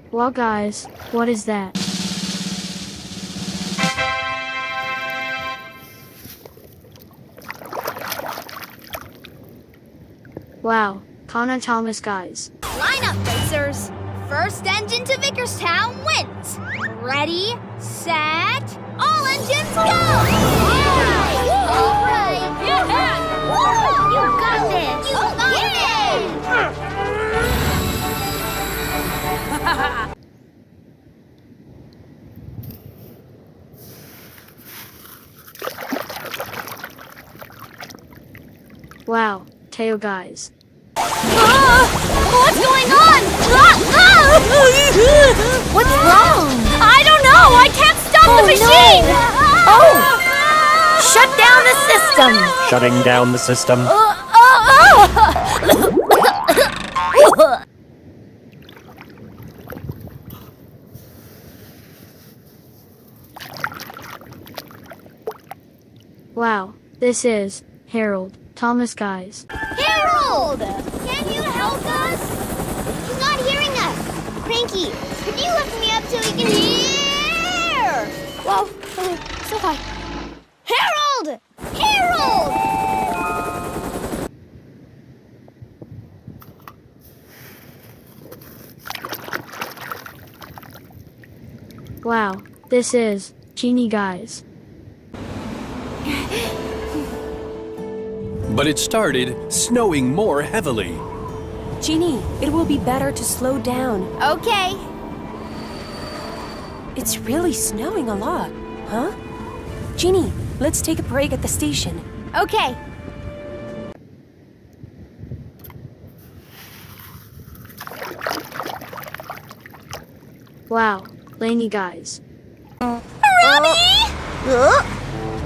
Well guys, what is that? Wow, Connor Thomas guys. Line up, racers. First engine to Vickerstown wins. Ready, set, all engines go! Yeah! All right. Yeah! Woo! You got this! You got Wow, Teo guys. What's going on? What's wrong? I don't know! I can't stop the machine! No. Oh! Shut down the system! Shutting down the system. Wow, this is Harold Thomas guys. Harold! Can you help us? He's not hearing us. Cranky, could you lift me up so he can hear? Whoa, so high. Harold! Harold! Wow, this is Genie guys. But it started snowing more heavily. Jeannie, it will be better to slow down. Okay. It's really snowing a lot, huh? Jeannie, let's take a break at the station. Okay. Wow, Laney guys. Rubby!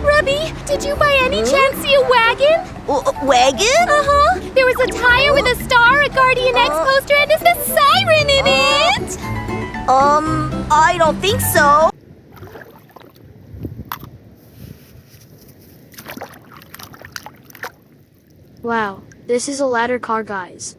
Rubby, did you by any chance see a wagon? Wagon? Uh-huh. There was a tire with a star, a Guardian X poster, and there's a siren in it! I don't think so. Wow, this is a ladder car guys.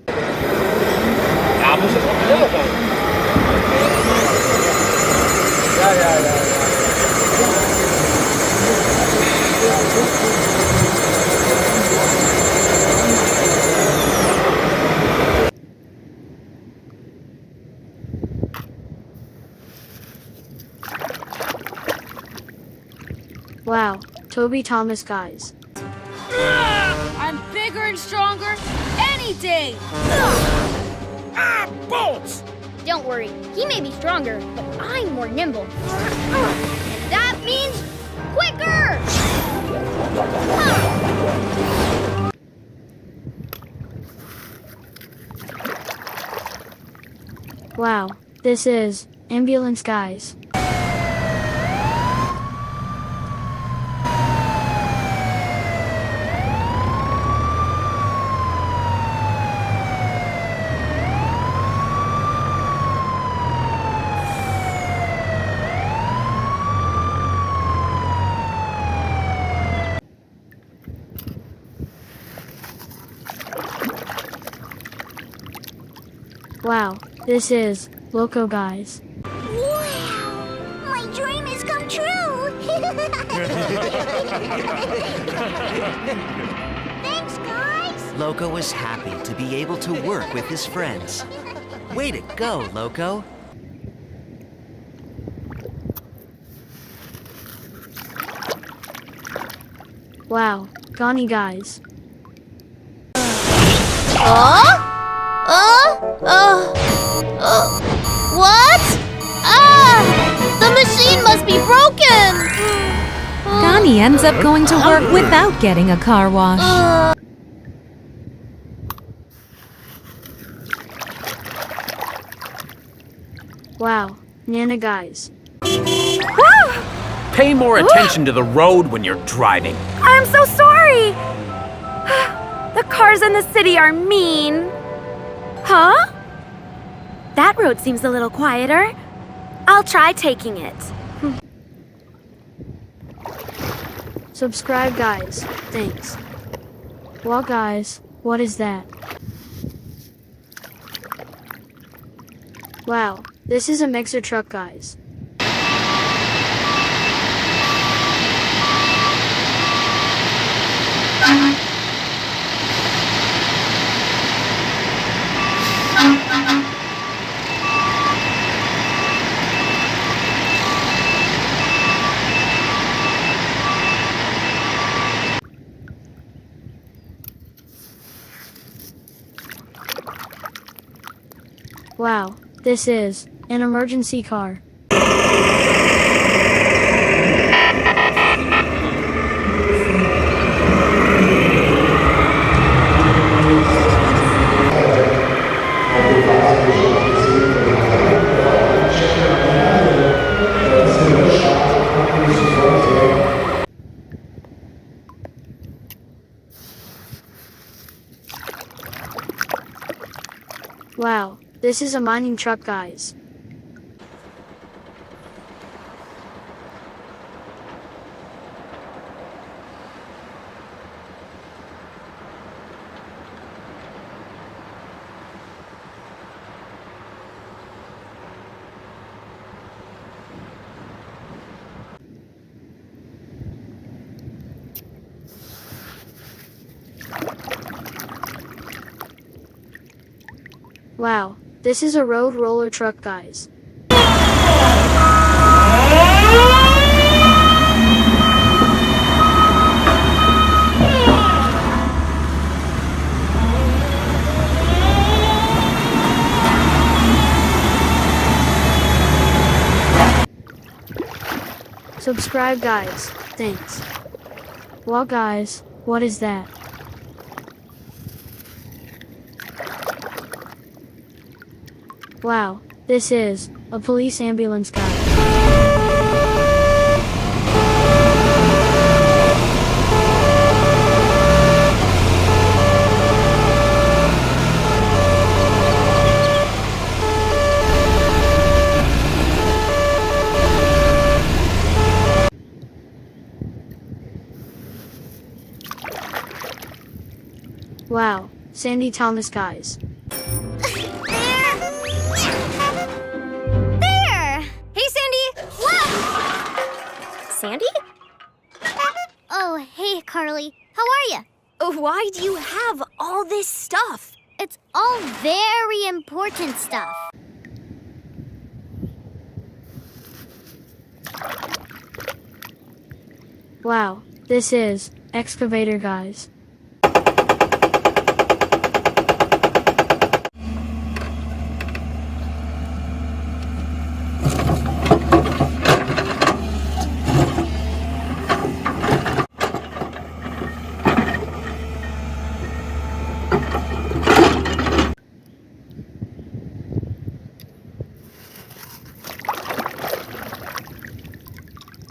Wow, Toby Thomas guys. I'm bigger and stronger any day! Bolts! Don't worry, he may be stronger, but I'm more nimble. And that means quicker! Wow, this is ambulance guys. Wow, this is Loco guys. Wow! My dream has come true! Thanks, guys! Loco was happy to be able to work with his friends. Way to go, Loco. Wow, Gani guys. What? The machine must be broken! Gani ends up going to work without getting a car wash. Wow, Nana guys. Pay more attention to the road when you're driving. I'm so sorry! The cars in the city are mean. Huh? That road seems a little quieter. I'll try taking it. Subscribe guys, thanks. Well guys, what is that? Wow, this is a mixer truck, guys. Wow, this is an emergency car. Wow, this is a mining truck, guys. Wow, this is a road roller truck, guys. Subscribe, guys. Thanks. Well, guys, what is that? Wow, this is a police ambulance, guys. Wow, Sandy Thomas, guys. Hey, Sandy! What? Sandy? Oh, hey, Carly. How are you? Why do you have all this stuff? It's all very important stuff. Wow, this is excavator, guys.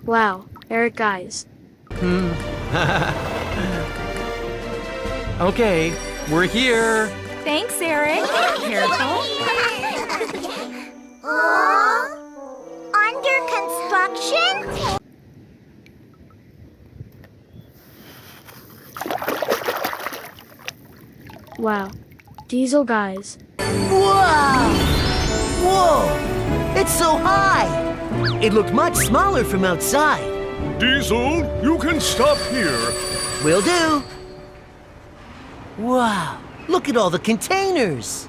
Wow, Eric, guys. Okay, we're here. Thanks, Eric. Careful. Under construction? Wow, diesel, guys. Wow! Whoa! It's so high! It looked much smaller from outside. Diesel, you can stop here. Will do. Wow! Look at all the containers.